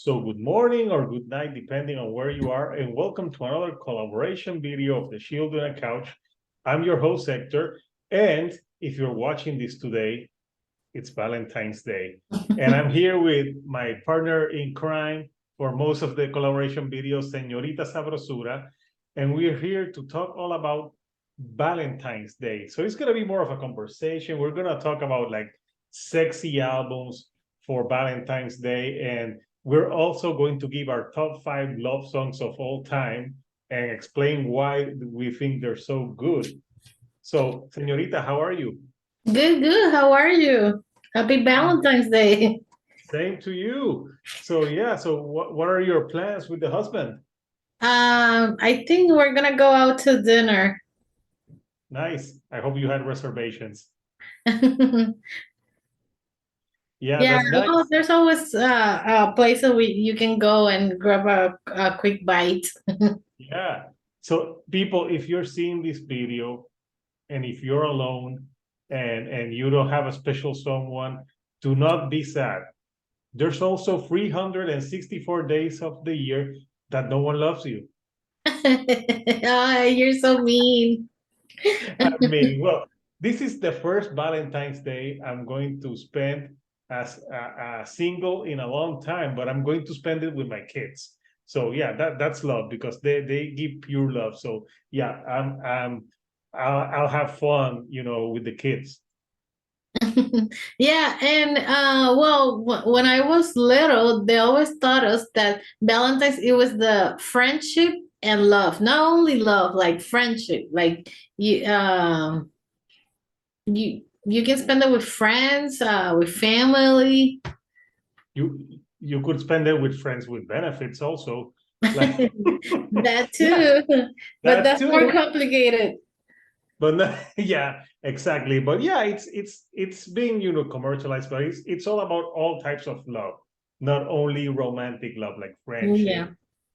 So good morning or good night, depending on where you are, and welcome to another collaboration video of the Shield on a Couch. I'm your host, Hector, and if you're watching this today, it's Valentine's Day. And I'm here with my partner in crime for most of the collaboration videos, Senorita Sabrosura, and we're here to talk all about Valentine's Day. So it's going to be more of a conversation. We're going to talk about like sexy albums for Valentine's Day, and we're also going to give our top 5 love songs of all time and explain why we think they're so good. So, Senorita, how are you? Good, good. How are you? Happy Valentine's Day. Same to you. So, yeah, so what are your plans with the husband? I think we're gonna go out to dinner. Nice. I hope you had reservations. Yeah, Yeah, that's well, nice. there's always a place that you can go and grab a quick bite. Yeah. So, people, if you're seeing this video and if you're alone and you don't have a special someone, do not be sad. There's also 364 days of the year that no one loves you. Ah, you're so mean. I mean, well, this is the first Valentine's Day I'm going to spend as a single in a long time, but I'm going to spend it with my kids. So yeah, that's love because they give pure love. So yeah, I'll have fun, with the kids. Yeah, and well, when I was little, they always taught us that Valentine's it was the friendship and love, not only love, like friendship, like you can spend it with friends, with family. You could spend it with friends with benefits also, like That yeah, too, but that that's more too. complicated. But no, yeah, exactly. But yeah, it's being commercialized, but it's all about all types of love, not only romantic love like friendship Yeah.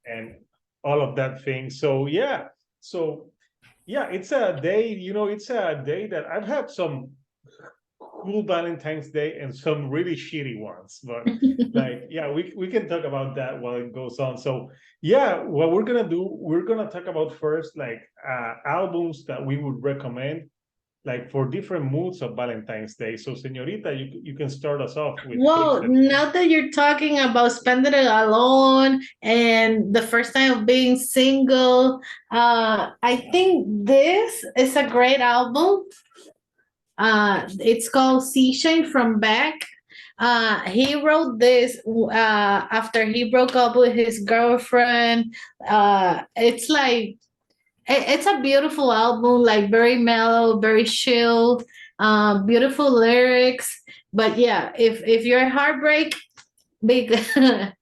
and all of that thing. So yeah, it's a day. It's a day that I've had some cool Valentine's Day and some really shitty ones. But like, yeah, we can talk about that while it goes on. So yeah, what we're gonna do, we're gonna talk about first like albums that we would recommend like for different moods of Valentine's Day. So Senorita, you can start us off with picks Well, that now that you're talking about spending it alone and the first time of being single, I think this is a great album. It's called Seashine from Beck. He wrote this after he broke up with his girlfriend. It's like it's a beautiful album, like very mellow, very chill, beautiful lyrics. But yeah, if you're heartbreak big and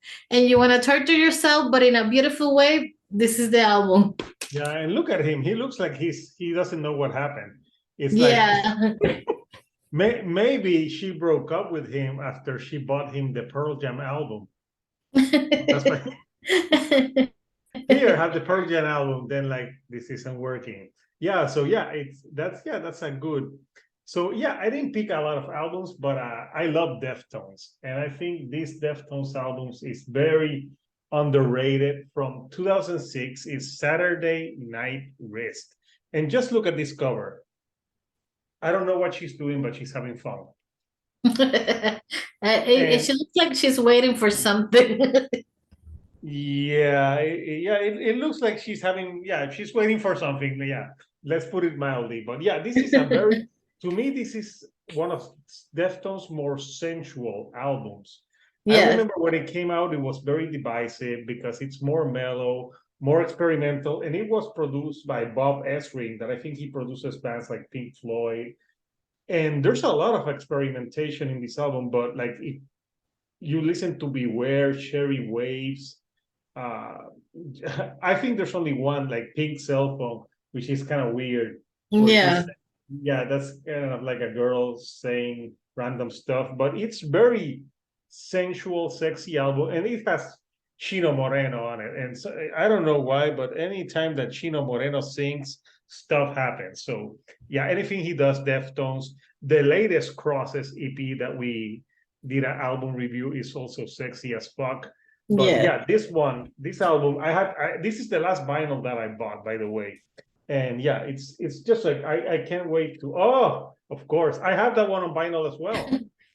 you want to torture yourself, but in a beautiful way, this is the album. yeah, and look at him. He looks like he doesn't know what happened. It's like Yeah. maybe she broke up with him after she bought him the Pearl Jam album. That's why here have the Pearl Jam album, then like this isn't working. Yeah, so yeah, that's a good. So yeah, I didn't pick a lot of albums, but I love Deftones, and I think this Deftones albums is very underrated. From 2006 is Saturday Night Wrist, and just look at this cover. I don't know what she's doing, but she's having fun. She And looks like she's waiting for something. yeah, it looks like she's having, yeah, she's waiting for something. Yeah, let's put it mildly. But yeah, this is a very, to me, this is one of Deftones' more sensual albums. I Yes. remember when it came out, it was very divisive because it's more mellow, more experimental, and it was produced by Bob Ezrin, that I think he produces bands like Pink Floyd. And there's a lot of experimentation in this album, but like if you listen to Beware, Cherry Waves, uh I think there's only one like Pink Cell Phone, which is kind of weird, where she's, Yeah. yeah, that's kind of like a girl saying random stuff, but it's very sensual, sexy album, and it has Chino Moreno on it. And so I don't know why, but anytime that Chino Moreno sings, stuff happens. So yeah, anything he does, Deftones. The latest Crosses EP that we did an album review is also sexy as fuck. But Yeah. yeah, this album, this is the last vinyl that I bought, by the way. And yeah, it's just like I can't wait to. Oh, of course, I have that one on vinyl as well.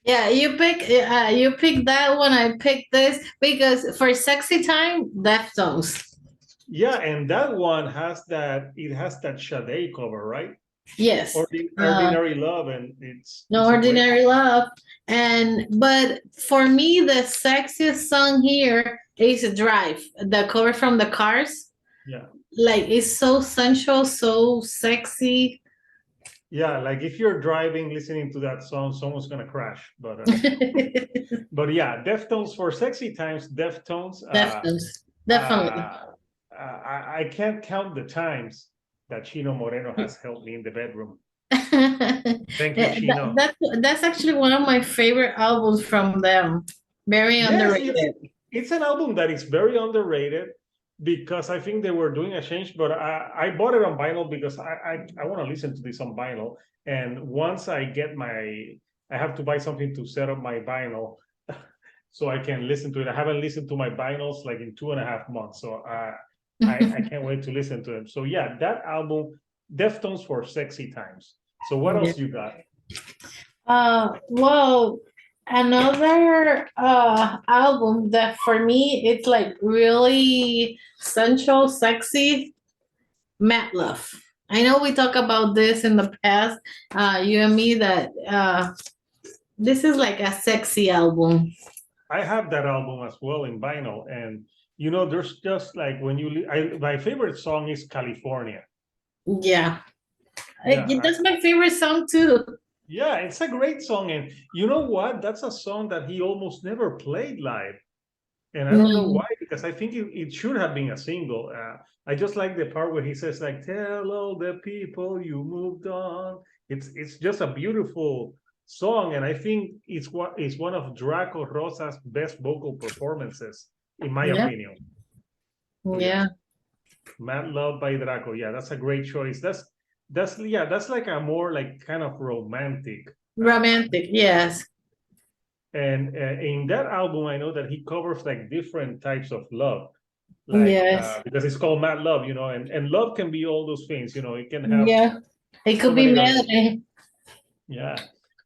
Yeah, you pick that one. I picked this because for sexy time, Deftones. Yeah, and that one has that. It has that Sade cover, right? Yes. Ordinary Love, and No it's a great. Ordinary Love. But for me, the sexiest song here is Drive, the cover from the Cars. Yeah, Like it's so sensual, so sexy. yeah. Like if you're driving, listening to that song, someone's gonna crash. But yeah, Deftones for sexy times. Deftones. Deftones. Definitely. Uh, I can't count the times that Chino Moreno has helped me in the bedroom. Thank you, Chino. That's actually one of my favorite albums from them. Very Yes, underrated. it's an album that is very underrated because I think they were doing a change, but I bought it on vinyl because I want to listen to this on vinyl. And once I get I have to buy something to set up my vinyl so I can listen to it. I haven't listened to my vinyls like in 2.5 months, so I can't wait to listen to them. So yeah, that album, Deftones for sexy times. So what else you got? Well, another album that for me it's like really sensual, sexy, Mad Love. I know we talked about this in the past, you and me, that this is like a sexy album. I have that album as well in vinyl, and there's just like when my favorite song is California. Yeah, Yeah, that's my favorite song too. yeah, it's a great song, and you know what? That's a song that he almost never played live, and I don't know why, because I think it should have been a single. I just like the part where he says like, "Tell all the people you moved on." It's just a beautiful song, and I think it's one of Draco Rosa's best vocal performances, in my Yeah, opinion. yeah, Mad Love by Draco. Yeah, that's a great choice. That's like a more like kind of romantic. romantic. Yes. And in that album, I know that he covers like different types of love, like Yes. because it's called Mad Love, and love can be all those things. It can have Yeah. It so could be many levels. melody. Yeah.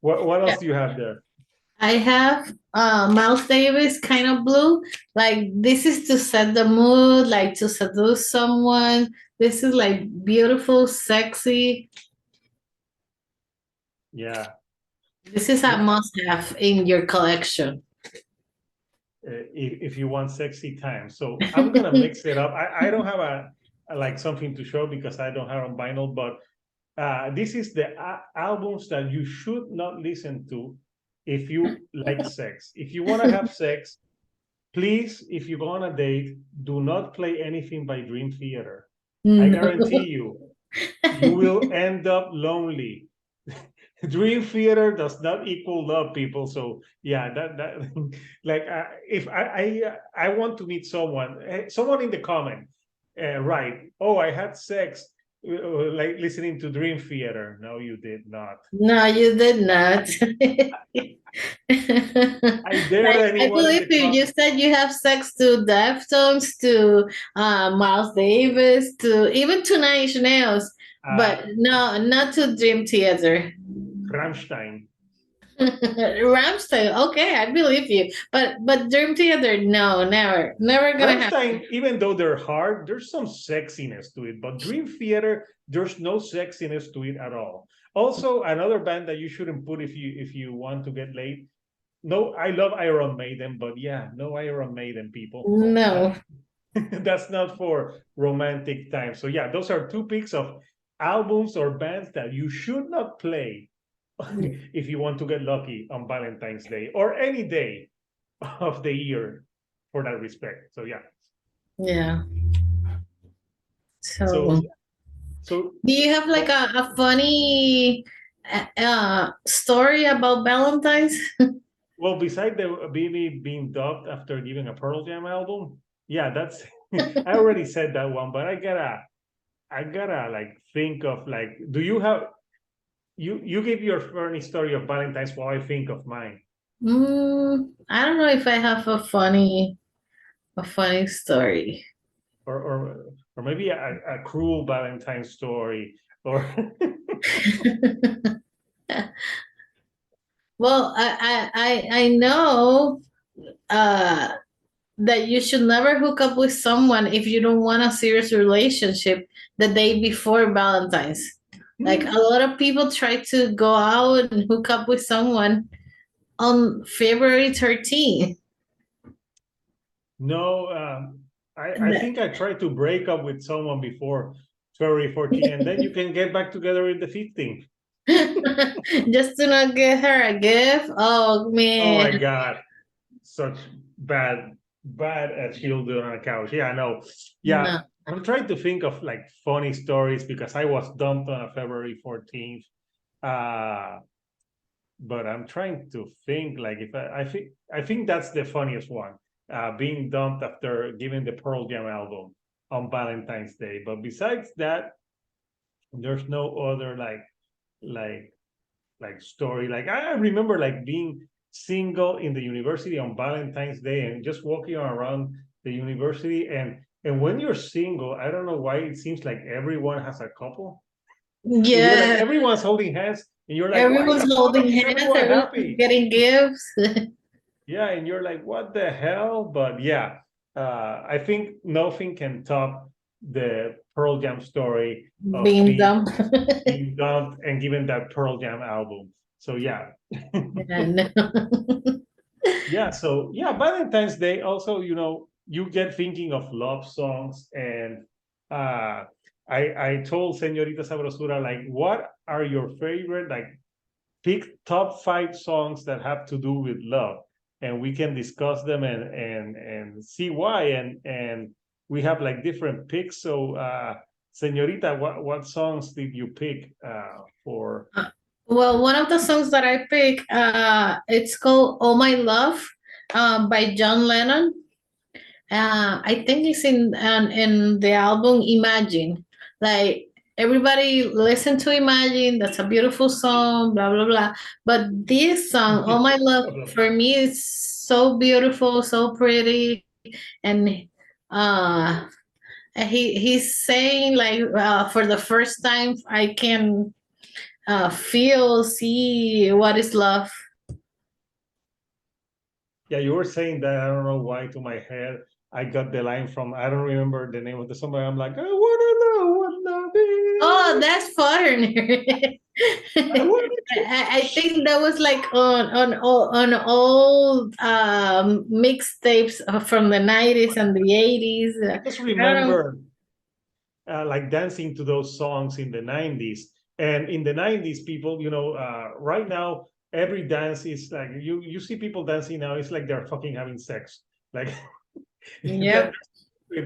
What else do you have there? I have Miles Davis, Kind of Blue. Like this is to set the mood, like to seduce someone. This is like beautiful, sexy. Yeah. This is a must-have in your collection. If you want sexy time, so I'm gonna mix it up. I don't have like something to show because I don't have on vinyl, but this is the albums that you should not listen to if you like sex. If you want to have sex, please, if you go on a date, do not play anything by Dream Theater. I guarantee you will end up lonely. Dream Theater does not equal love, people. So yeah, that like if I want to meet someone in the comment, right? Oh, I had sex like listening to Dream Theater. No, you did not. No, you did not. I dare Like, I anyone in believe the you. You comment. said you have sex to Deftones, to Miles Davis, to even to Nine Inch Nails, but no, not to Dream Theater. Rammstein. Ramstein, okay, I believe you. But Dream Theater, no, never gonna happen. Rammstein, even though they're hard, there's some sexiness to it. But Dream Theater, there's no sexiness to it at all. Also, another band that you shouldn't put if you want to get laid. No, I love Iron Maiden, but yeah, no Iron Maiden, people. No. That's not for romantic time. So yeah, those are two picks of albums or bands that you should not play if you want to get lucky on Valentine's Day or any day of the year for that respect. So yeah. Yeah. So Do you have like a funny story about Valentine's? well, beside the BB being dubbed after giving a Pearl Jam album, yeah, that's I already said that one, but I gotta like think of like, do you have you give your funny story of Valentine's while I think of mine. I don't know if I have a funny A funny story. Or maybe a cruel Valentine story, or Well, I know uh that you should never hook up with someone if you don't want a serious relationship the day before Valentine's. Like a lot of people try to go out and hook up with someone on February 13th. no. I think I tried to break up with someone before February 14, and then you can get back together in the 15th. Just to not get her a gift. Oh Oh my man. God, such bad as he'll do on a couch. Yeah, no. Yeah, No. I'm trying to think of like funny stories because I was dumped on a February 14th. But I'm trying to think like if I think that's the funniest one. Being dumped after giving the Pearl Jam album on Valentine's Day. But besides that, there's no other like story. Like I remember like being single in the university on Valentine's Day and just walking around the university, and when you're single, I don't know why it seems like everyone has a couple. And you're like Yeah. everyone's holding hands, and you're like, why the Everyone's fuck holding is hands, everyone everyone's happy? getting gifts. Yeah, and you're like, what the hell? But yeah, I think nothing can top the Pearl Jam story of Being dumb. being dumped and given that Pearl Jam album. So yeah. Yeah, no. Yeah, so yeah, Valentine's Day also, you get thinking of love songs, and uh I told Senorita Sabrosura, like, what are your favorite, like, pick top 5 songs that have to do with love, and we can discuss them and see why, and we have like different picks. So Senorita, what songs did you pick for? Well, one of the songs that I pick, it's called "Oh My Love," by John Lennon. I think it's in the album Imagine. Like everybody listen to Imagine. That's a beautiful song. Blah blah blah. But this song, "Oh My Love," for me, is so beautiful, so pretty, and uh, he's saying like for the first time, I can see what is love. Yeah, you were saying that. I don't know why to my head I got the line from, I don't remember the name of the song, but I'm like, I wanna know what love Oh, is. that's foreigner. I wanna I think that was like on old mixtapes from the 90s and the 80s. I just I don't know. remember like dancing to those songs in the 90s. And in the 90s, people, right now, every dance is like, you see people dancing now, it's like they're fucking having sex. Like, that, Yep.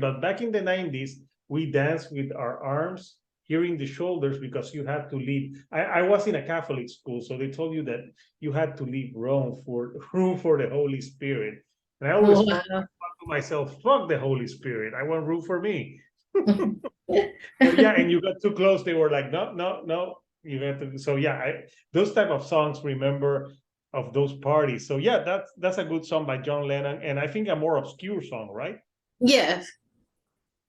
but back in the 90s, we danced with our arms here in the shoulders because you had to leave. I was in a Catholic school, so they told you that you had to leave room for the Holy Spirit. And I always thought Wow. to myself, fuck the Holy Spirit. I want room for me. But yeah, and you got too close. They were like, no, no, no. You got to. So yeah, those type of songs remember of those parties. So yeah, that's a good song by John Lennon, and I think a more obscure song, right? Yes.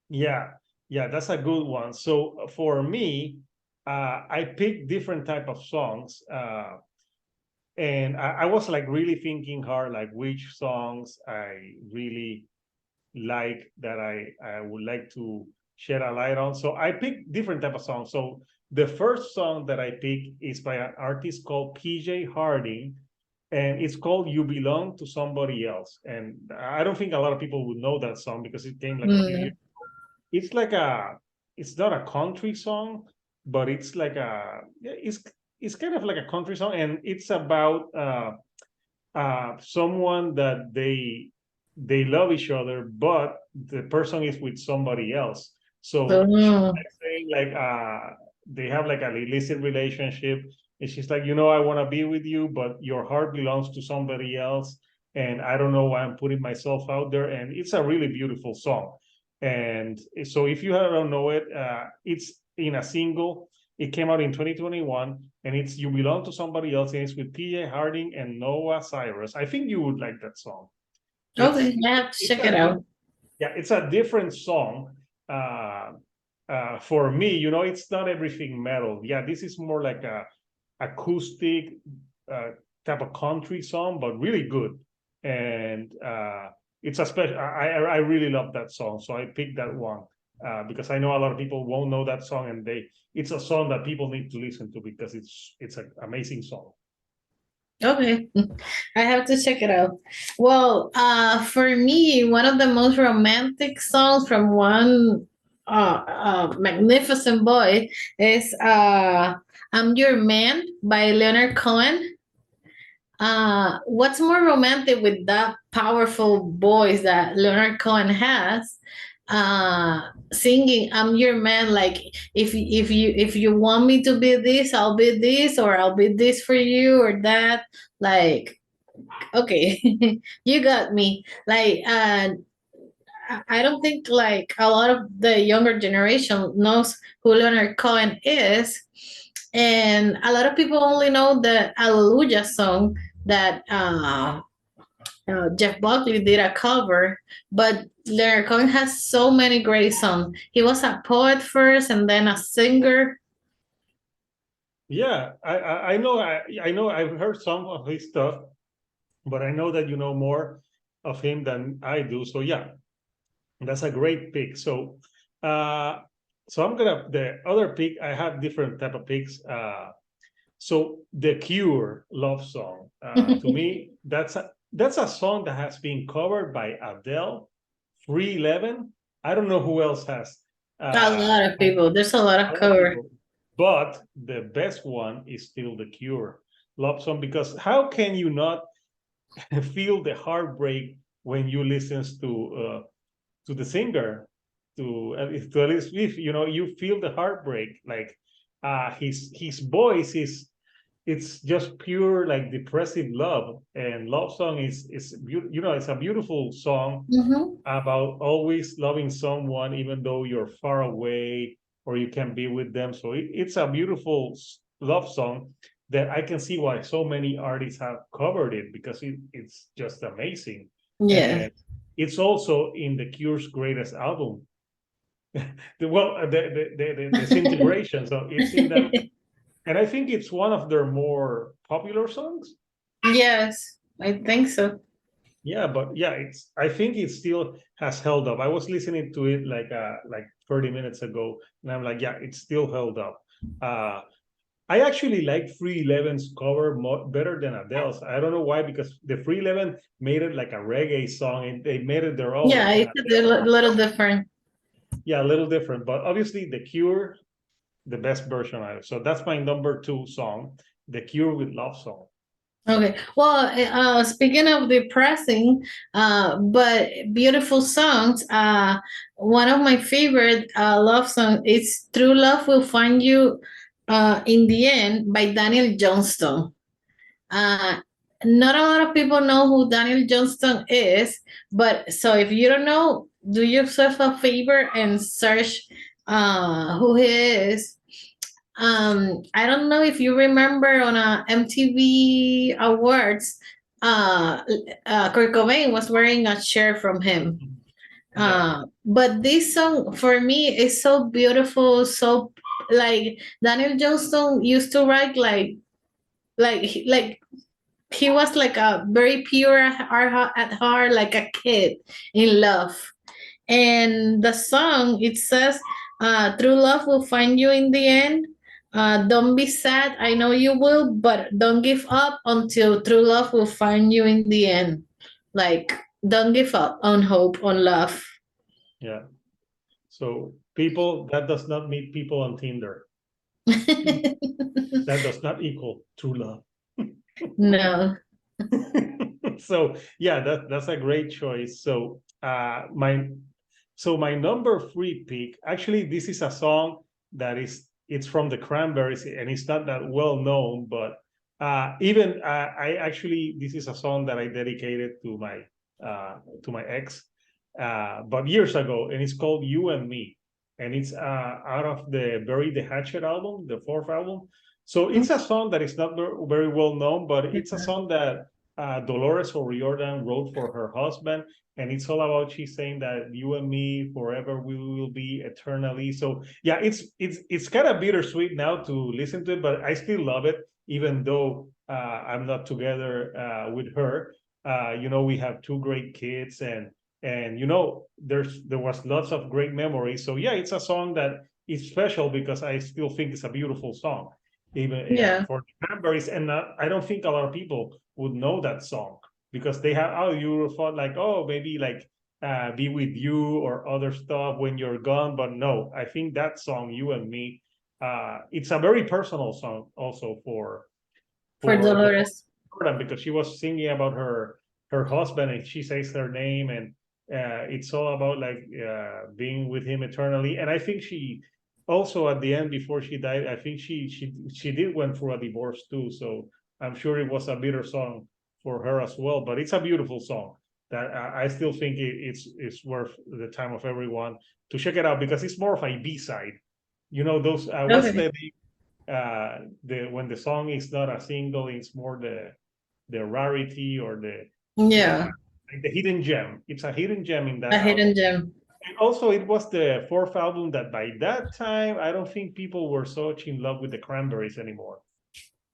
Yeah, yeah, that's a good one. So for me, I picked different type of songs, and I was like really thinking hard, like which songs I really like that I would like to shed a light on. So I picked different type of songs. So the first song that I picked is by an artist called PJ Harding, and it's called "You Belong to Somebody Else." And I don't think a lot of people would know that song because it came like a few years. Mm. It's like it's not a country song, but it's like it's kind of like a country song, and it's about someone that they love each other, but the person is with somebody else. So she's Oh. like saying like they have like an illicit relationship, and she's like, I want to be with you, but your heart belongs to somebody else, and I don't know why I'm putting myself out there. And it's a really beautiful song. And so if you don't know it, it's in a single. It came out in 2021, and it's "You Belong to Somebody Else," and it's with PJ Harding and Noah Cyrus. I think you would like that song. It's Okay, I have to it's check a it good out. Yeah, it's a different song. For me, it's not everything metal. Yeah, this is more like a acoustic type of country song, but really good. And it's a special. I really love that song, so I picked that one because I know a lot of people won't know that song, and it's a song that people need to listen to because it's an amazing song. Okay, I have to check it out. Well, for me, one of the most romantic songs from one magnificent boy is "I'm Your Man" by Leonard Cohen. What's more romantic with that powerful voice that Leonard Cohen has? Singing "I'm Your Man," like if you want me to be this, I'll be this, or I'll be this for you, or that. Like, okay, you got me. Like, I don't think like a lot of the younger generation knows who Leonard Cohen is, and a lot of people only know the Hallelujah song that Jeff Buckley did a cover, but Leonard Cohen has so many great songs. He was a poet first and then a singer. Yeah, I know I've heard some of his stuff, but I know that you know more of him than I do. So yeah, that's a great pick. Uh, so the other pick. I have different type of picks. So the Cure love song. To me, that's a song that has been covered by Adele, 311. I don't know who else has. A lot of people. There's a lot A of lot of cover. people. But the best one is still the Cure love song, because how can you not feel the heartbreak when you listen to the singer, to Alice Smith? You feel the heartbreak. Like his voice is, it's just pure like depressive love. And love song is it's a beautiful song Hmm. about always loving someone even though you're far away or you can't be with them. So it's a beautiful love song that I can see why so many artists have covered it, because it's just amazing. Yeah. And it's also in the Cure's greatest album, the Disintegration. So it's in that, and I think it's one of their more popular songs. Yes, I think so. Yeah, but yeah, I think it still has held up. I was listening to it like 30 minutes ago, and I'm like, yeah, it's still held up. Uh I actually like 311's cover better than Adele's. I don't know why, because the 311 made it like a reggae song and they made it their own. Yeah, And it's a little different. yeah, a little different, but obviously The Cure, the best version of it. So that's my number two song, The Cure with Love Song. Okay. Well, speaking of depressing, but beautiful songs, one of my favorite love songs is "True Love Will Find You in the End" by Daniel Johnston. Uh, Not a lot of people know who Daniel Johnston is, but so if you don't know, do yourself a favor and search who he is. I don't know if you remember on a MTV Awards, Kurt Cobain was wearing a shirt from him. Yeah. But this song for me is so beautiful, so like Daniel Johnston used to write like he was like a very pure at heart, like a kid in love. And the song, it says, "True love will find you in the end. Don't be sad. I know you will, but don't give up until true love will find you in the end." Like, don't give up on hope, on love. Yeah. So people, that does not meet people on Tinder. That does not equal true love. No. So yeah, that's a great choice. My number three pick, actually, this is a song that it's from the Cranberries, and it's not that well known, but even I actually, this is a song that I dedicated to my ex, but years ago, and it's called "You and Me," and it's out of the Bury the Hatchet album, the fourth album. So it's a song that is not very well known, but it's a song that Dolores O'Riordan wrote for her husband, and it's all about she's saying that you and me forever we will be eternally. So yeah, it's kind of bittersweet now to listen to it, but I still love it, even though I'm not together with her. We have two great kids, and there was lots of great memories. So yeah, it's a song that is special because I still think it's a beautiful song, even Yeah. for the Cranberries. And I don't think a lot of people would know that song because they have you thought like, oh, maybe like Be With You or other stuff When You're Gone, but no, I think that song You and Me, it's a very personal song also For for Dolores. Jordan, because she was singing about her husband and she says her name, and it's all about like being with him eternally. And I think she also at the end, before she died, I think she did went through a divorce too, so I'm sure it was a bitter song for her as well. But it's a beautiful song that I still think it's worth the time of everyone to check it out, because it's more of a B-side. Those what's Okay. the when the song is not a single, it's more the rarity or Yeah. the hidden gem. It's a hidden gem in that A album. hidden gem. And also, it was the fourth album that by that time I don't think people were so much in love with the Cranberries anymore.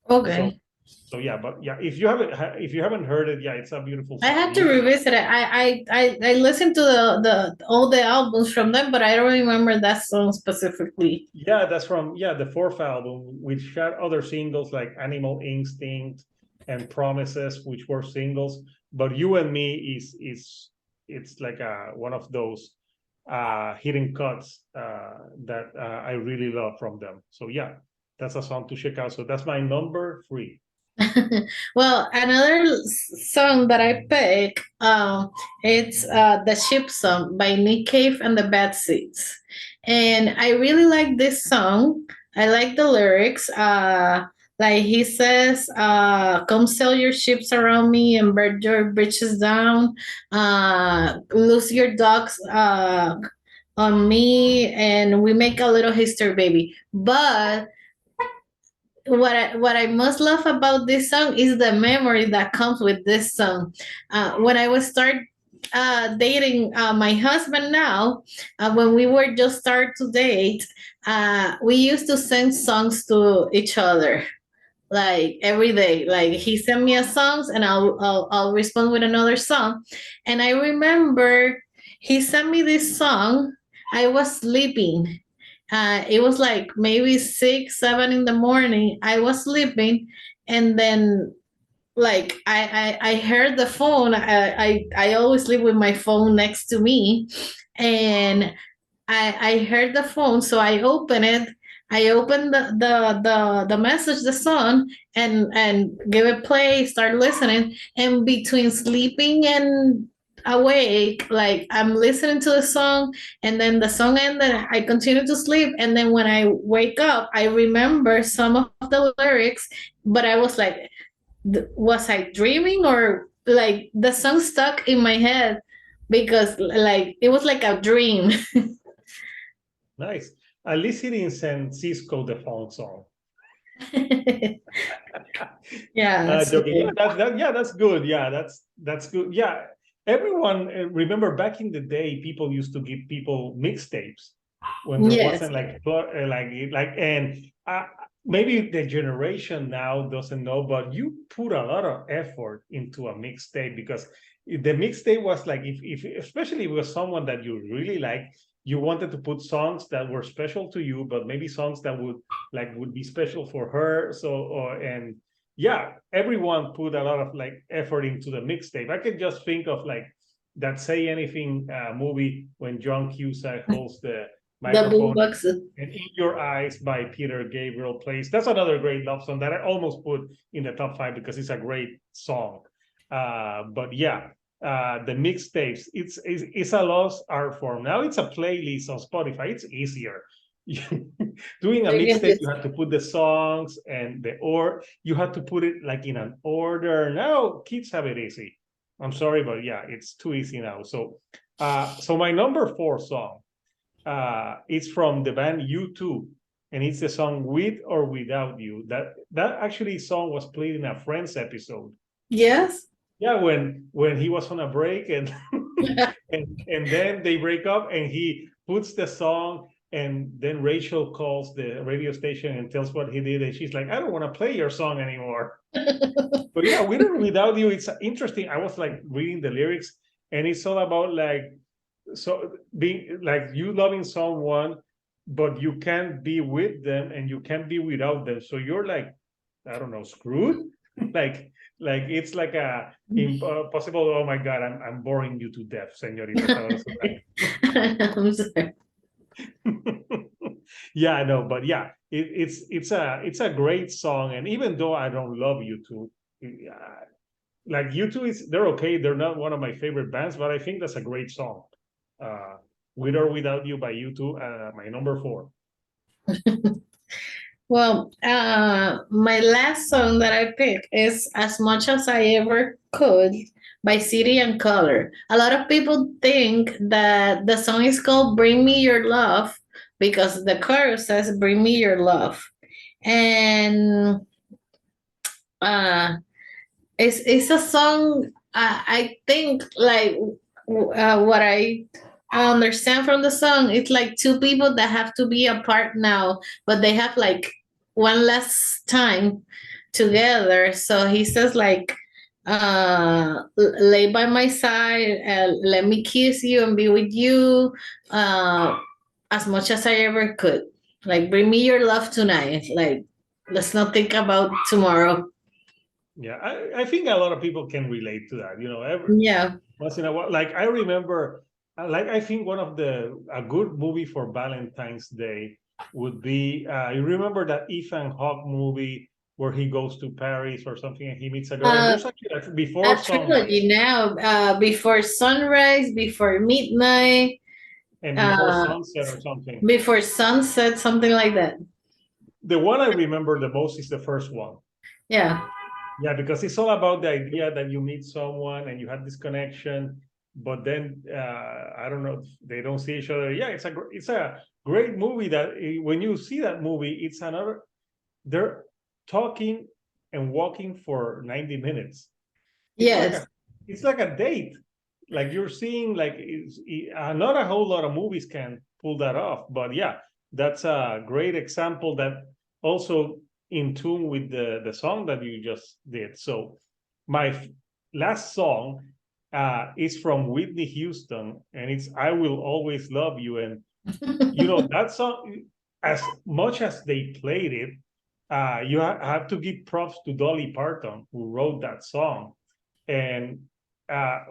So Okay. so yeah, but yeah, if you haven't heard it, yeah, it's a beautiful I song. had to revisit it. I listened to the all the albums from them, but I don't remember that song specifically. Yeah, that's from the fourth album, which had other singles like Animal Instinct and Promises, which were singles. But You and Me is it's like one of those hidden cuts that I really love from them. So yeah, that's a song to check out. So that's my number 3. Well, another song that I pick, it's the Ship Song by Nick Cave and the Bad Seeds, and I really like this song. I like the lyrics. Like he says, "Come sail your ships around me and burn your bridges down. Lose your dogs on me, and we make a little history, baby." But what I most love about this song is the memory that comes with this song. When I was start dating my husband now, when we were just start to date, we used to send songs to each other like every day. Like he sent me a songs and I'll respond with another song. And I remember he sent me this song. I was sleeping. It was like maybe 6, 7 in the morning. I was sleeping, and then like I heard the phone. I always sleep with my phone next to me, and I heard the phone, so I opened it. I opened the message, the song, and give it play, start listening. And between sleeping and awake, like I'm listening to the song, and then the song ended, I continue to sleep. And then when I wake up, I remember some of the lyrics, but I was like, was I dreaming, or like the song stuck in my head because like it was like a dream. Nice. At least he didn't send Cisco the phone song. Yeah. Joking. That's good. Yeah, that's good. Yeah, everyone remember back in the day, people used to give people mixtapes when there Yes. wasn't and maybe the generation now doesn't know, but you put a lot of effort into a mixtape, because the mixtape was like, if especially if it was someone that you really like, you wanted to put songs that were special to you, but maybe songs that would be special for her. And yeah, everyone put a lot of like effort into the mixtape. I could just think of like that Say Anything movie when John Cusack holds the The microphone, boombox. and In Your Eyes by Peter Gabriel plays. That's another great love song that I almost put in the top 5 because it's a great song. But yeah, the mixtapes, it's a lost art form. Now it's a playlist on Spotify. It's easier. Doing a mixtape, you have to put the songs and you have to put it like in an order. Now kids have it easy. I'm sorry, but yeah, it's too easy now. So my number 4 song, it's from the band U2, and it's the song With or Without You. That actually song was played in a Friends episode. Yes. Yeah, when he was on a break and and then they break up and he puts the song and then Rachel calls the radio station and tells what he did and she's like, I don't want to play your song anymore. But yeah, With or Without You, it's interesting. I was like reading the lyrics and it's all about like so being like you loving someone, but you can't be with them and you can't be without them. So you're like, I don't know, screwed. like it's like a impossible. Oh my God, I'm boring you to death, Senorita Sabrosura. I'm sorry. Yeah, I know, but yeah, it's a great song, and even though I don't love U2, like U2 is they're okay. They're not one of my favorite bands, but I think that's a great song. Uh, With or Without You by U2, my number 4. Well, my last song that I picked is As Much as I Ever Could by City and Color. A lot of people think that the song is called Bring Me Your Love because the chorus says Bring Me Your Love. And uh, it's a song I think like what I understand from the song, it's like two people that have to be apart now, but they have like one last time together. So he says like lay by my side, let me kiss you and be with you as much as I ever could. Like bring me your love tonight. Like let's not think about tomorrow. Yeah, I think a lot of people can relate to that. You know, Yeah. once in a while, like I remember, like I think one of a good movie for Valentine's Day would be you remember that Ethan Hawke movie where he goes to Paris or something and he meets a girl and Uh, there's actually Before a trilogy Sunrise now. Before sunrise, before midnight, and Before uh, Sunset or something. before sunset, something like that. The one I remember the most is the first one. Yeah. Yeah, because it's all about the idea that you meet someone and you have this connection, but then I don't know, they don't see each other. Yeah, it's a great movie that when you see that movie, it's another. They're talking and walking for 90 minutes. It's like Yes. a it's like a date. Like you're seeing like not a whole lot of movies can pull that off, but yeah, that's a great example that also in tune with the song that you just did. So my last song is from Whitney Houston and it's I Will Always Love You. And you know that song, as much as they played it, you have to give props to Dolly Parton who wrote that song and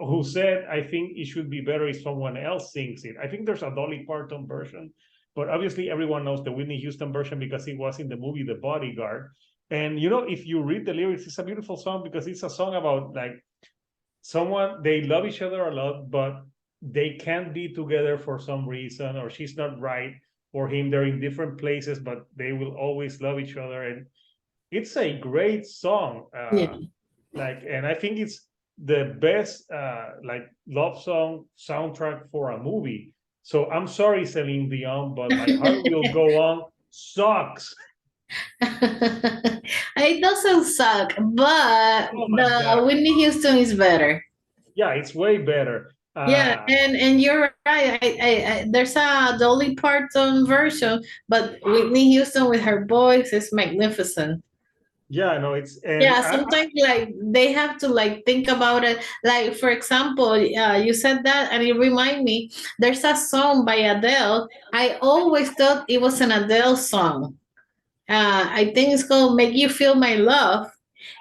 who said, I think it should be better if someone else sings it. I think there's a Dolly Parton version, but obviously everyone knows the Whitney Houston version because it was in the movie The Bodyguard. And you know, if you read the lyrics, it's a beautiful song because it's a song about like someone they love each other a lot, but they can't be together for some reason, or she's not right for him. They're in different places, but they will always love each other. And it's a great song. Yeah. Like, and I think it's the best like love song soundtrack for a movie. So I'm sorry, Celine Dion, but My Heart Will Go On sucks. It doesn't suck, but Oh my the God. Whitney Houston is better. Yeah, it's way better. Yeah, and you're right. There's a Dolly Parton version, but Whitney Houston with her voice is magnificent. Yeah, no, it's and Yeah, sometimes like they have to like think about it. Like for example, you said that, and it remind me. There's a song by Adele. I always thought it was an Adele song. I think it's called "Make You Feel My Love,"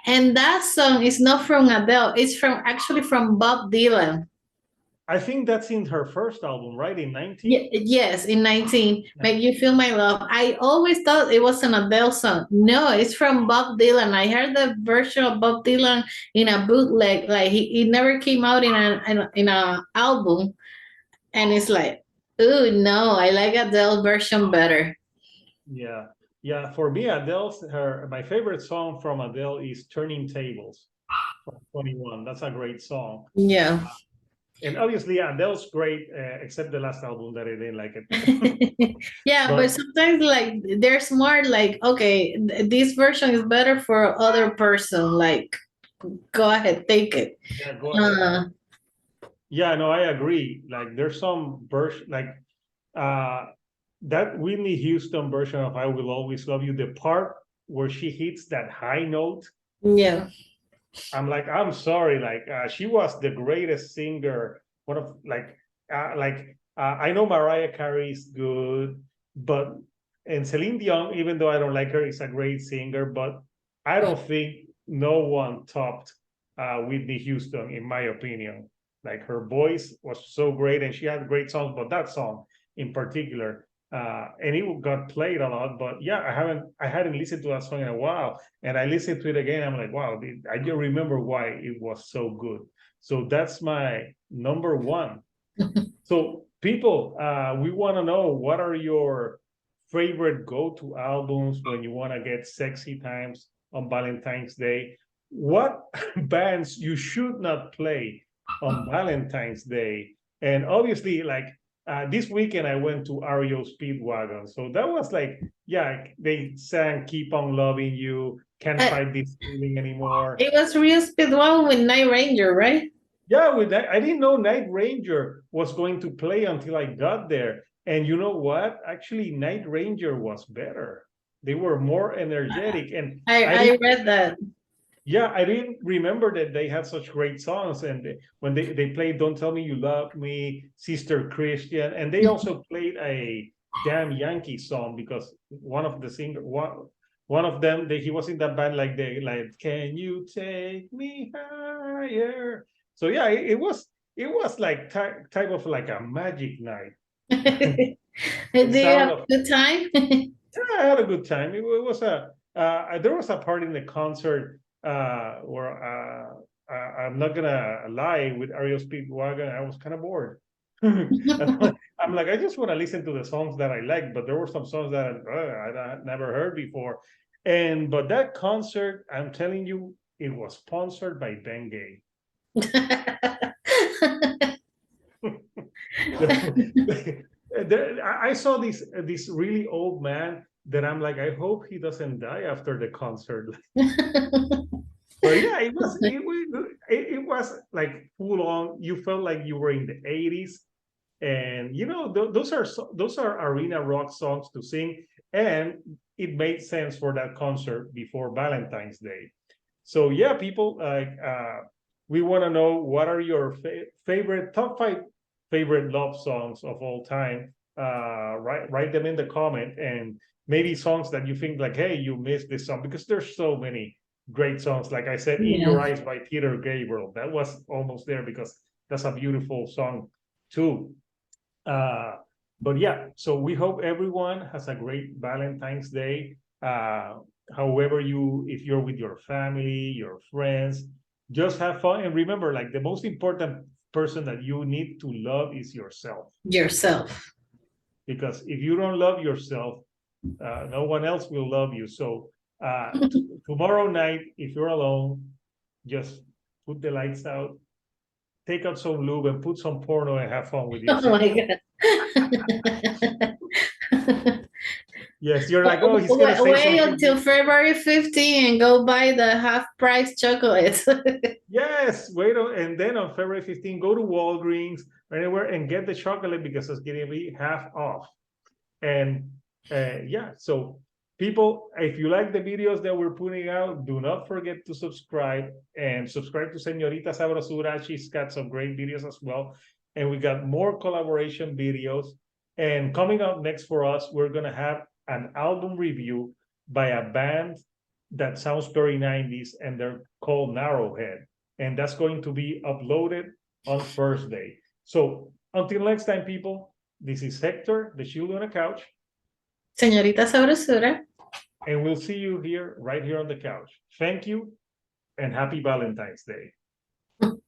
and that song is not from Adele. It's from actually from Bob Dylan. I think that's in her first album, right? In 19. Yes, in 19, Make You Feel My Love. I always thought it was an Adele song. No, it's from Bob Dylan. I heard the version of Bob Dylan in a bootleg. Like he never came out in a album. And it's like, oh no, I like Adele version better. Yeah. Yeah. For me, my favorite song from Adele is Turning Tables from 21. That's a great song. Yeah. And obviously, Adele's great, except the last album that I didn't like it. Yeah, but But sometimes like there's more like, okay, this version is better for other person. Like Go ahead, take it. Yeah, go ahead. Uh, Yeah, no, I agree. Like there's some version like uh that Whitney Houston version of I Will Always Love You, the part where she hits that high note, yeah. I'm like, I'm sorry, like she was the greatest singer. One of I know Mariah Carey is good, but and Celine Dion, even though I don't like her, is a great singer, but I don't think no one topped Whitney Houston, in my opinion. Like her voice was so great, and she had great songs, but that song in particular, and it got played a lot. But yeah, I hadn't listened to that song in a while, and I listened to it again. I'm like, wow, I just remember why it was so good. So that's my number one. So people, we want to know, what are your favorite go-to albums when you want to get sexy times on Valentine's Day? What bands you should not play on Valentine's Day? And obviously, like this weekend, I went to REO Speedwagon. So that was like, yeah, they sang Keep on Loving You, Can't Uh, Fight This Feeling Anymore. it was Real Speedwell with Night Ranger, right? Yeah, with that, I didn't know Night Ranger was going to play until I got there. And you know what? Actually, Night Ranger was better. They were more energetic, and I I didn't. read that. Yeah, I didn't remember that they had such great songs. And when they played "Don't Tell Me You Love Me," "Sister Christian," and they also played a Damn Yankee song, because one of the singer one of them, he was in that band, like they like "Can You Take Me Higher." So yeah, it was like type of like a magic night. The Do you sound have of a good time? I had a good time. It was a there was a part in the concert where I'm not gonna lie, with REO Speedwagon, I was kind of bored. I'm like, I just want to listen to the songs that I like, but there were some songs that I never heard before. But that concert, I'm telling you, it was sponsored by Bengay. I saw this really old man that I'm like, I hope he doesn't die after the concert. But yeah, it was like full on. You felt like you were in the 80s, and those are arena rock songs to sing, and it made sense for that concert before Valentine's Day. So yeah, people, like we want to know, what are your favorite top 5 favorite love songs of all time. Write them in the comment, and maybe songs that you think like, hey, you missed this song, because there's so many great songs. Like I said, "In Your Yeah. Eyes" by Peter Gabriel, that was almost there, because that's a beautiful song too. uh, but yeah, so we hope everyone has a great Valentine's Day. However, if you're with your family, your friends, just have fun. And remember, like, the most important person that you need to love is yourself. Yourself. Because if you don't love yourself, no one else will love you. So tomorrow night, if you're alone, just put the lights out, take out some lube, and put some porno, and have fun with Oh yourself. my God. Yes, you're like, oh, he's gonna say Wait something. until February 15 and go buy the half price chocolates. Yes, and then on February 15, go to Walgreens or anywhere and get the chocolate, because it's gonna be half off. And yeah, so people, if you like the videos that we're putting out, do not forget to subscribe, and subscribe to Senorita Sabrosura. She's got some great videos as well. And we got more collaboration videos. And coming up next for us, we're gonna have an album review by a band that sounds very 90s, and they're called Narrowhead. And that's going to be uploaded on Thursday. So until next time, people, this is Hector, the Shield on the Couch, Señorita Sabrosura. and we'll see you here, right here on the couch. Thank you, and happy Valentine's Day.